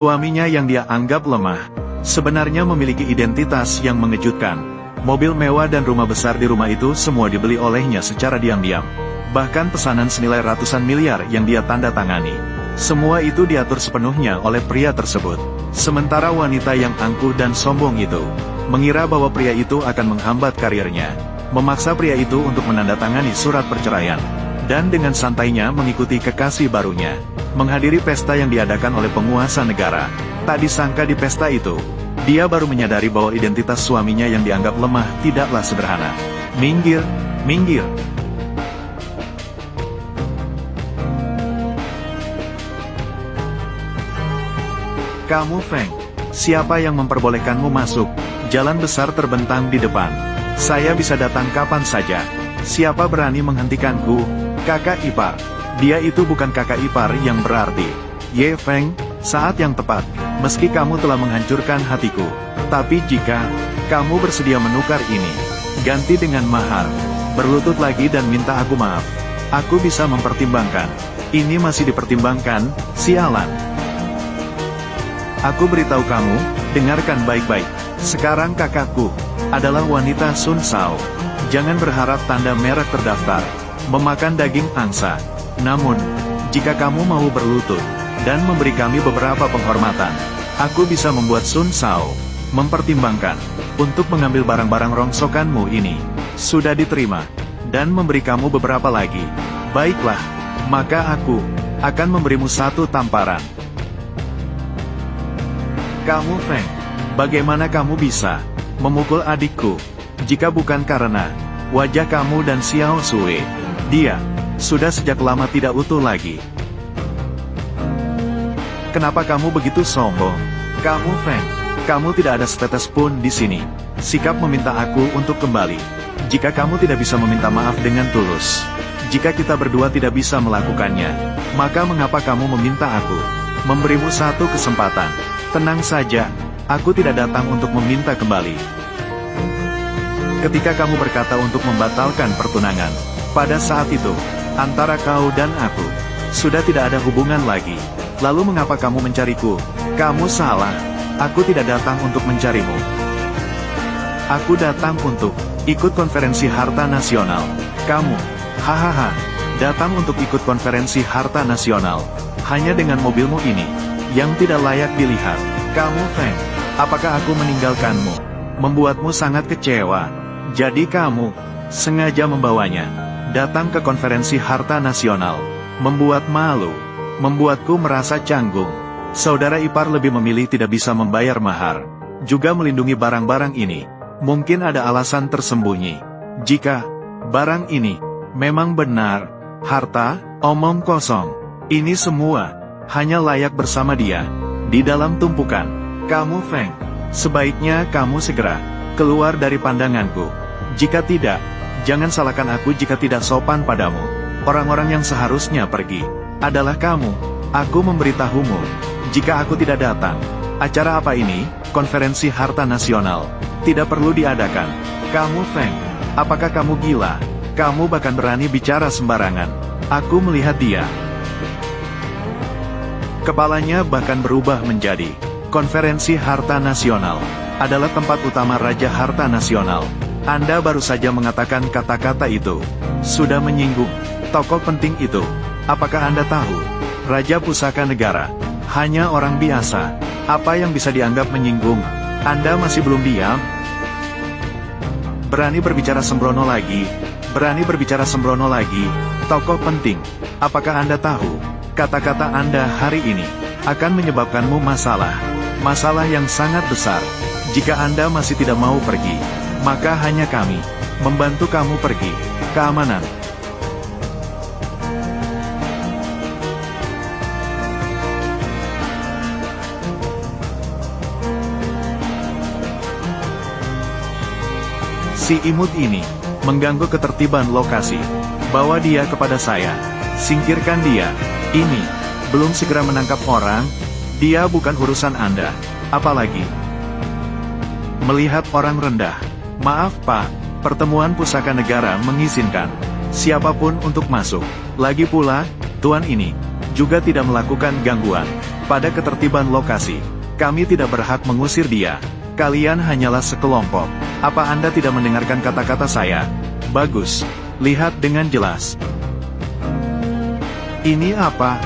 Suaminya yang dia anggap lemah, sebenarnya memiliki identitas yang mengejutkan. Mobil mewah dan rumah besar di rumah itu semua dibeli olehnya secara diam-diam. Bahkan pesanan senilai ratusan miliar yang dia tanda tangani. Semua itu diatur sepenuhnya oleh pria tersebut. Sementara wanita yang angkuh dan sombong itu, mengira bahwa pria itu akan menghambat karirnya. Memaksa pria itu untuk menandatangani surat perceraian. Dan dengan santainya mengikuti kekasih barunya. Menghadiri pesta yang diadakan oleh penguasa negara. Tak disangka di pesta itu, dia baru menyadari bahwa identitas suaminya yang dianggap lemah tidaklah sederhana. Minggir, minggir. Kamu Feng, siapa yang memperbolehkanmu masuk? Jalan besar terbentang di depan. Saya bisa datang kapan saja. Siapa berani menghentikanku? Kakak ipar. Dia itu bukan kakak ipar yang berarti. Ye Feng, saat yang tepat. Meski kamu telah menghancurkan hatiku. Tapi jika kamu bersedia menukar ini, ganti dengan mahar. Berlutut lagi dan minta aku maaf. Aku bisa mempertimbangkan. Ini masih dipertimbangkan, sialan. Aku beritahu kamu, dengarkan baik-baik. Sekarang kakakku adalah wanita Sun Shao. Jangan berharap tanda merek terdaftar. Memakan daging angsa. Namun, jika kamu mau berlutut, dan memberi kami beberapa penghormatan, aku bisa membuat Sun Shao mempertimbangkan, untuk mengambil barang-barang rongsokanmu ini. Sudah diterima, dan memberi kamu beberapa lagi. Baiklah, maka aku akan memberimu satu tamparan. Kamu Feng, bagaimana kamu bisa memukul adikku? Jika bukan karena wajah kamu dan Xiao Sui, dia sudah sejak lama tidak utuh lagi. Kenapa kamu begitu sombong? Kamu Feng, kamu tidak ada setetes pun di sini. Sikap meminta aku untuk kembali. Jika kamu tidak bisa meminta maaf dengan tulus, jika kita berdua tidak bisa melakukannya, maka mengapa kamu meminta aku? Memberimu satu kesempatan. Tenang saja, aku tidak datang untuk meminta kembali. Ketika kamu berkata untuk membatalkan pertunangan, pada saat itu, antara kau dan aku, sudah tidak ada hubungan lagi. Lalu mengapa kamu mencariku? Kamu salah. Aku tidak datang untuk mencarimu. Aku datang untuk ikut konferensi harta nasional. Kamu, hahaha, datang untuk ikut konferensi harta nasional. Hanya dengan mobilmu ini, yang tidak layak dilihat. Kamu Feng, apakah aku meninggalkanmu? Membuatmu sangat kecewa. Jadi kamu sengaja membawanya datang ke konferensi harta nasional, membuat malu, membuatku merasa canggung. Saudara ipar lebih memilih tidak bisa membayar mahar, juga melindungi barang-barang ini. Mungkin ada alasan tersembunyi. Jika barang ini memang benar harta, omong kosong, ini semua hanya layak bersama dia di dalam tumpukan. Kamu Feng, sebaiknya kamu segera keluar dari pandanganku. Jika tidak, jangan salahkan aku jika tidak sopan padamu. Orang-orang yang seharusnya pergi adalah kamu. Aku memberitahumu, jika aku tidak datang, acara apa ini, konferensi harta nasional, tidak perlu diadakan. Kamu Feng, apakah kamu gila? Kamu bahkan berani bicara sembarangan. Aku melihat dia. Kepalanya bahkan berubah menjadi, konferensi harta nasional adalah tempat utama Raja Harta Nasional. Anda baru saja mengatakan kata-kata itu. Sudah menyinggung tokoh penting itu. Apakah Anda tahu? Raja Pusaka Negara hanya orang biasa. Apa yang bisa dianggap menyinggung? Anda masih belum diam? Berani berbicara sembrono lagi. Berani berbicara sembrono lagi. Tokoh penting. Apakah Anda tahu? Kata-kata Anda hari ini akan menyebabkanmu masalah. Masalah yang sangat besar. Jika Anda masih tidak mau pergi, maka hanya kami membantu kamu pergi. Keamanan. Si imut ini mengganggu ketertiban lokasi. Bawa dia kepada saya. Singkirkan dia. Ini belum segera menangkap orang. Dia bukan urusan Anda. Apalagi melihat orang rendah. Maaf Pak, pertemuan pusaka negara mengizinkan siapapun untuk masuk. Lagi pula, tuan ini juga tidak melakukan gangguan. pada ketertiban lokasi. Kami tidak berhak mengusir dia. Kalian hanyalah sekelompok. Apa Anda tidak mendengarkan kata-kata saya? Bagus. Lihat dengan jelas. Ini apa?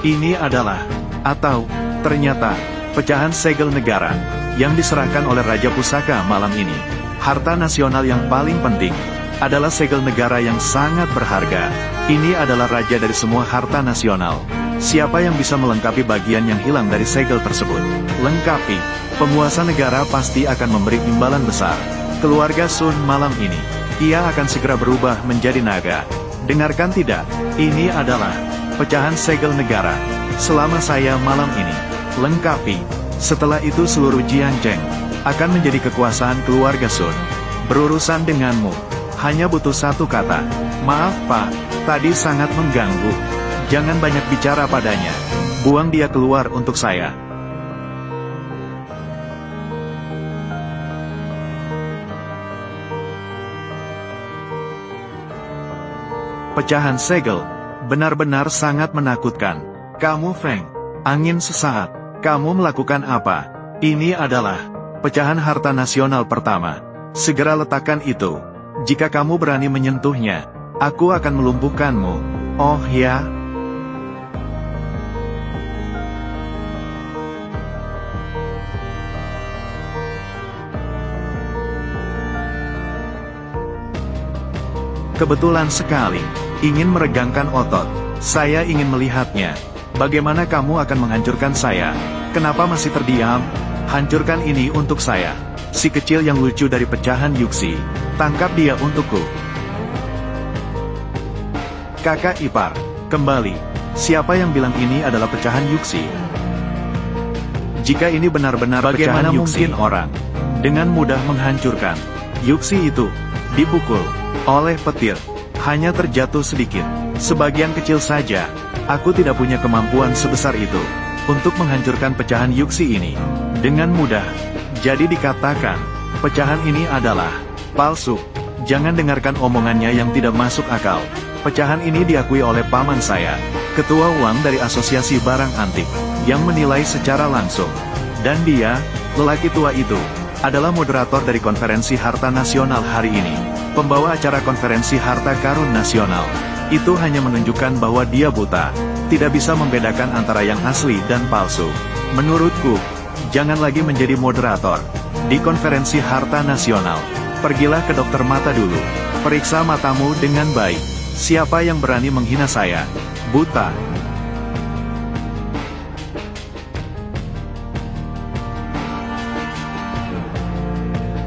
Ini adalah, atau, ternyata, pecahan segel negara, yang diserahkan oleh Raja Pusaka malam ini. Harta nasional yang paling penting, adalah segel negara yang sangat berharga. Ini adalah raja dari semua harta nasional. Siapa yang bisa melengkapi bagian yang hilang dari segel tersebut? Lengkapi. Penguasa negara pasti akan memberi imbalan besar. Keluarga Sun malam ini, ia akan segera berubah menjadi naga. Dengarkan tidak? Ini adalah pecahan segel negara. Selama saya malam ini, lengkapi. Setelah itu seluruh Jianzheng akan menjadi kekuasaan keluarga Sun. Berurusan denganmu, hanya butuh satu kata. Maaf Pak, tadi sangat mengganggu. Jangan banyak bicara padanya. Buang dia keluar untuk saya. Pecahan segel benar-benar sangat menakutkan. Kamu Feng, angin sesaat. Kamu melakukan apa? Ini adalah pecahan harta nasional pertama. Segera letakkan itu. Jika kamu berani menyentuhnya, aku akan melumpuhkanmu. Oh ya? Kebetulan sekali. Ingin meregangkan otot. Saya ingin melihatnya. Bagaimana kamu akan menghancurkan saya? Kenapa masih terdiam? Hancurkan ini untuk saya. Si kecil yang lucu dari pecahan Yuxi. Tangkap dia untukku. Kakak ipar, kembali. Siapa yang bilang ini adalah pecahan Yuxi? Jika ini benar-benar pecahan Yuxi, mungkin orang dengan mudah menghancurkan Yuxi itu? Dipukul oleh petir. Hanya terjatuh sedikit. Sebagian kecil saja. Aku tidak punya kemampuan sebesar itu untuk menghancurkan pecahan Yuxi ini dengan mudah. Jadi dikatakan, pecahan ini adalah palsu. Jangan dengarkan omongannya yang tidak masuk akal. Pecahan ini diakui oleh paman saya, ketua uang dari Asosiasi Barang Antik, yang menilai secara langsung. Dan dia, lelaki tua itu, adalah moderator dari konferensi harta nasional hari ini. Pembawa acara konferensi harta karun nasional. Itu hanya menunjukkan bahwa dia buta. Tidak bisa membedakan antara yang asli dan palsu. Menurutku, jangan lagi menjadi moderator di konferensi harta nasional. Pergilah ke dokter mata dulu. Periksa matamu dengan baik. Siapa yang berani menghina saya? Buta.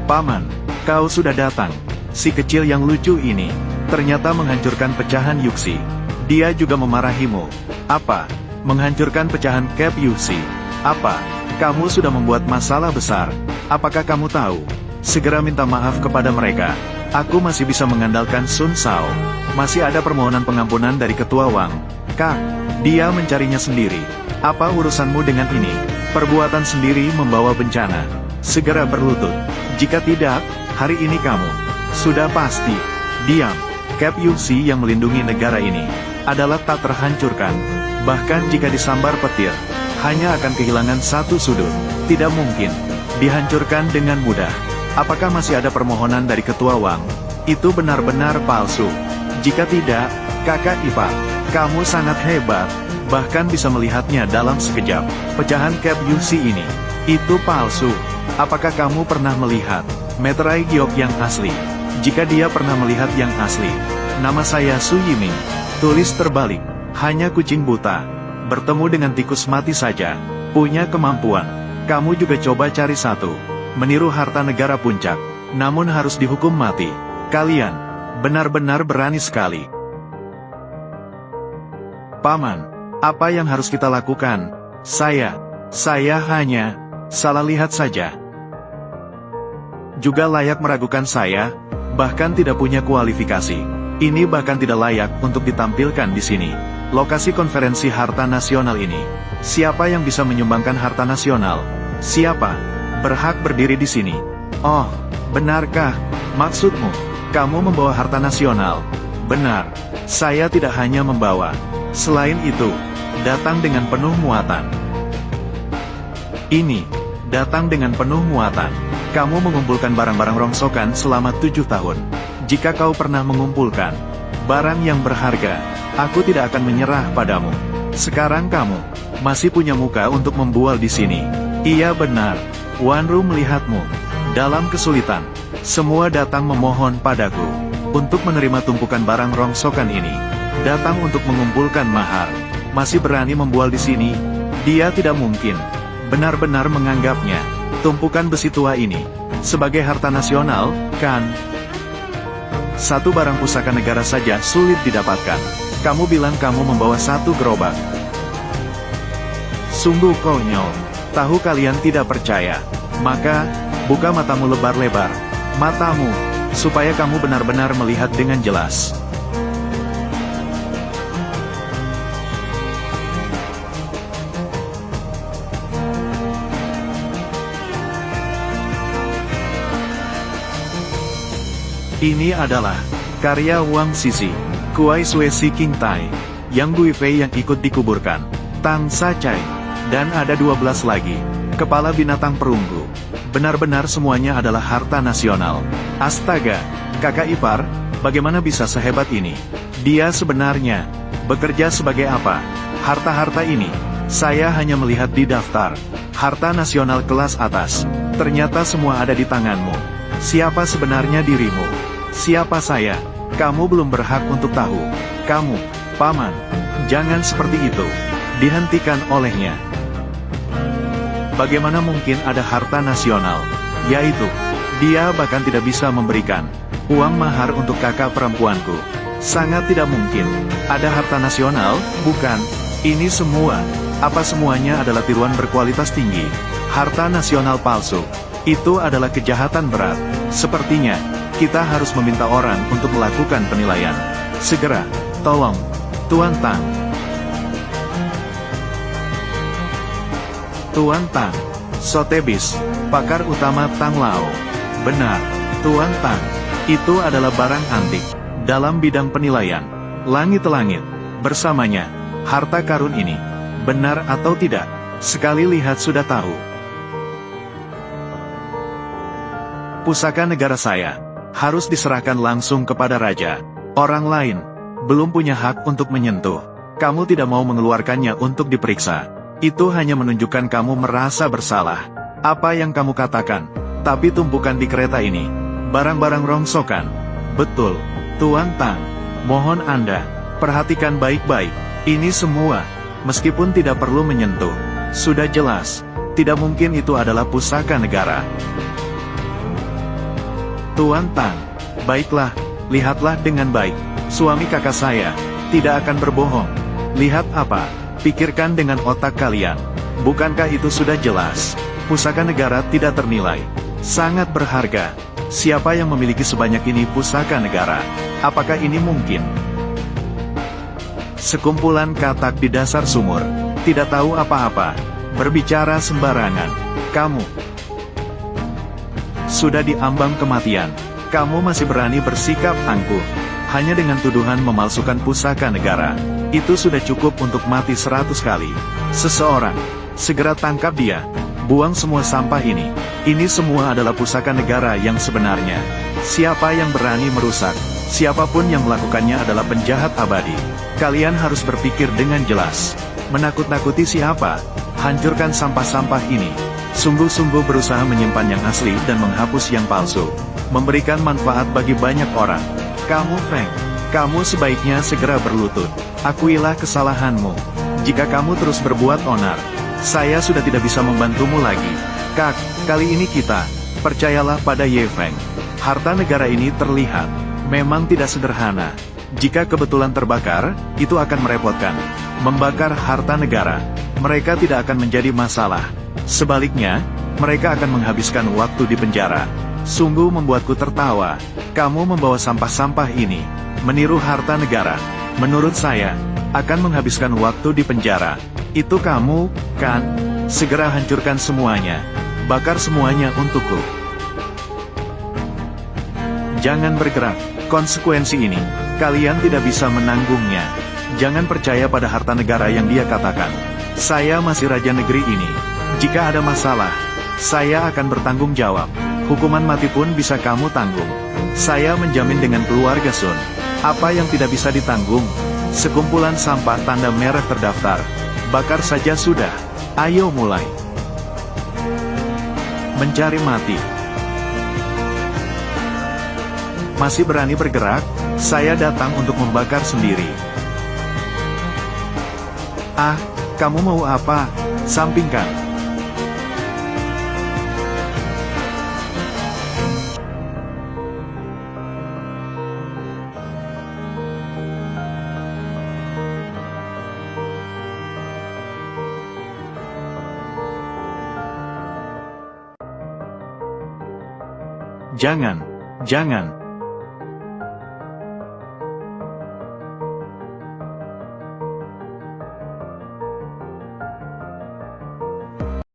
Paman, kau sudah datang. Si kecil yang lucu ini, ternyata menghancurkan pecahan Yuxi. Dia juga memarahimu. Apa? Menghancurkan pecahan cap Yuxi? Apa? Kamu sudah membuat masalah besar. Apakah kamu tahu? Segera minta maaf kepada mereka. Aku masih bisa mengandalkan Sun Shao. Masih ada permohonan pengampunan dari ketua Wang. Kak, dia mencarinya sendiri. Apa urusanmu dengan ini? Perbuatan sendiri membawa bencana. Segera berlutut. Jika tidak, hari ini kamu sudah pasti diam. Cap Yuxi yang melindungi negara ini adalah tak terhancurkan. Bahkan jika disambar petir, hanya akan kehilangan satu sudut. Tidak mungkin dihancurkan dengan mudah. Apakah masih ada permohonan dari ketua Wang? Itu benar-benar palsu. Jika tidak, kakak ipar, kamu sangat hebat. Bahkan bisa melihatnya dalam sekejap. Pecahan cap Yuxi ini, itu palsu. Apakah kamu pernah melihat meterai giok yang asli? Jika dia pernah melihat yang asli, nama saya Su Yiming. Tulis terbalik, hanya kucing buta bertemu dengan tikus mati saja punya kemampuan. Kamu juga coba cari satu, meniru harta negara puncak, namun harus dihukum mati. Kalian benar-benar berani sekali. Paman, apa yang harus kita lakukan? Saya hanya salah lihat saja. Juga layak meragukan saya, bahkan tidak punya kualifikasi. Ini bahkan tidak layak untuk ditampilkan di sini. Lokasi konferensi harta nasional ini. Siapa yang bisa menyumbangkan harta nasional? Siapa berhak berdiri di sini? Oh, benarkah maksudmu? Kamu membawa harta nasional? Benar, saya tidak hanya membawa. Selain itu, datang dengan penuh muatan. Ini, datang dengan penuh muatan. Kamu mengumpulkan barang-barang rongsokan selama 7 tahun. Jika kau pernah mengumpulkan barang yang berharga, aku tidak akan menyerah padamu. Sekarang kamu masih punya muka untuk membual di sini. Iya benar, Wanru melihatmu dalam kesulitan. Semua datang memohon padaku untuk menerima tumpukan barang rongsokan ini. Datang untuk mengumpulkan mahar. Masih berani membual di sini? Dia tidak mungkin benar-benar menganggapnya tumpukan besi tua ini sebagai harta nasional, kan? Satu barang pusaka negara saja sulit didapatkan. Kamu bilang kamu membawa 1 gerobak. Sungguh konyol. Tahu kalian tidak percaya. Maka, buka matamu lebar-lebar. Matamu, supaya kamu benar-benar melihat dengan jelas. Ini adalah karya Wang Sisi, Kuai Sui Si King Tai, Yang Gui Fei yang ikut dikuburkan, Tang Sacai, dan ada 12 lagi, kepala binatang perunggu. Benar-benar semuanya adalah harta nasional. Astaga, kakak ipar, bagaimana bisa sehebat ini? Dia sebenarnya bekerja sebagai apa? Harta-harta ini, saya hanya melihat di daftar. Harta nasional kelas atas, ternyata semua ada di tanganmu. Siapa sebenarnya dirimu? Siapa saya? Kamu belum berhak untuk tahu. Kamu, paman, jangan seperti itu. Dihentikan olehnya. Bagaimana mungkin ada harta nasional? Yaitu, dia bahkan tidak bisa memberikan uang mahar untuk kakak perempuanku. Sangat tidak mungkin. Ada harta nasional, bukan? Ini semua, apa semuanya adalah tiruan berkualitas tinggi. Harta nasional palsu. Itu adalah kejahatan berat. Sepertinya, kita harus meminta orang untuk melakukan penilaian. Segera, tolong, Tuan Tang. Tuan Tang, Sotebis, pakar utama Tang Lao. Benar, Tuan Tang, itu adalah barang antik. Dalam bidang penilaian, langit-langit, bersamanya, harta karun ini. Benar atau tidak, sekali lihat sudah tahu. Pusaka negara saya harus diserahkan langsung kepada raja. Orang lain belum punya hak untuk menyentuh. Kamu tidak mau mengeluarkannya untuk diperiksa. Itu hanya menunjukkan kamu merasa bersalah. Apa yang kamu katakan? Tapi tumpukan di kereta ini, barang-barang rongsokan. Betul, Tuan Tang. Mohon Anda, perhatikan baik-baik. Ini semua, meskipun tidak perlu menyentuh. Sudah jelas, tidak mungkin itu adalah pusaka negara. Tuan Tang, baiklah, lihatlah dengan baik. Suami kakak saya tidak akan berbohong. Lihat apa? Pikirkan dengan otak kalian. Bukankah itu sudah jelas? Pusaka negara tidak ternilai. Sangat berharga. Siapa yang memiliki sebanyak ini pusaka negara? Apakah ini mungkin? Sekumpulan katak di dasar sumur. Tidak tahu apa-apa. Berbicara sembarangan. Kamu sudah diambang kematian. Kamu masih berani bersikap angkuh. Hanya dengan tuduhan memalsukan pusaka negara. Itu sudah cukup untuk mati 100 kali. Seseorang, segera tangkap dia. Buang semua sampah ini. Ini semua adalah pusaka negara yang sebenarnya. Siapa yang berani merusak? Siapapun yang melakukannya adalah penjahat abadi. Kalian harus berpikir dengan jelas. Menakut-nakuti siapa? Hancurkan sampah-sampah ini. Sungguh-sungguh berusaha menyimpan yang asli dan menghapus yang palsu. Memberikan manfaat bagi banyak orang. Kamu Feng, kamu sebaiknya segera berlutut. Akuilah kesalahanmu. Jika kamu terus berbuat onar, saya sudah tidak bisa membantumu lagi. Kak, kali ini kita, percayalah pada Ye Feng. Harta negara ini terlihat, memang tidak sederhana. Jika kebetulan terbakar, itu akan merepotkan. Membakar harta negara, mereka tidak akan menjadi masalah. Sebaliknya, mereka akan menghabiskan waktu di penjara. Sungguh membuatku tertawa. Kamu membawa sampah-sampah ini, meniru harta negara. Menurut saya, akan menghabiskan waktu di penjara. Itu kamu, kan? Segera hancurkan semuanya. Bakar semuanya untukku. Jangan bergerak. Konsekuensi ini, kalian tidak bisa menanggungnya. Jangan percaya pada harta negara yang dia katakan. Saya masih raja negeri ini. Jika ada masalah, saya akan bertanggung jawab. Hukuman mati pun bisa kamu tanggung. Saya menjamin dengan keluarga Sun. Apa yang tidak bisa ditanggung? Sekumpulan sampah tanda merah terdaftar. Bakar saja sudah. Ayo mulai. Mencari mati. Masih berani bergerak? Saya datang untuk membakar sendiri. Ah, kamu mau apa? Sampingkan. Jangan, jangan.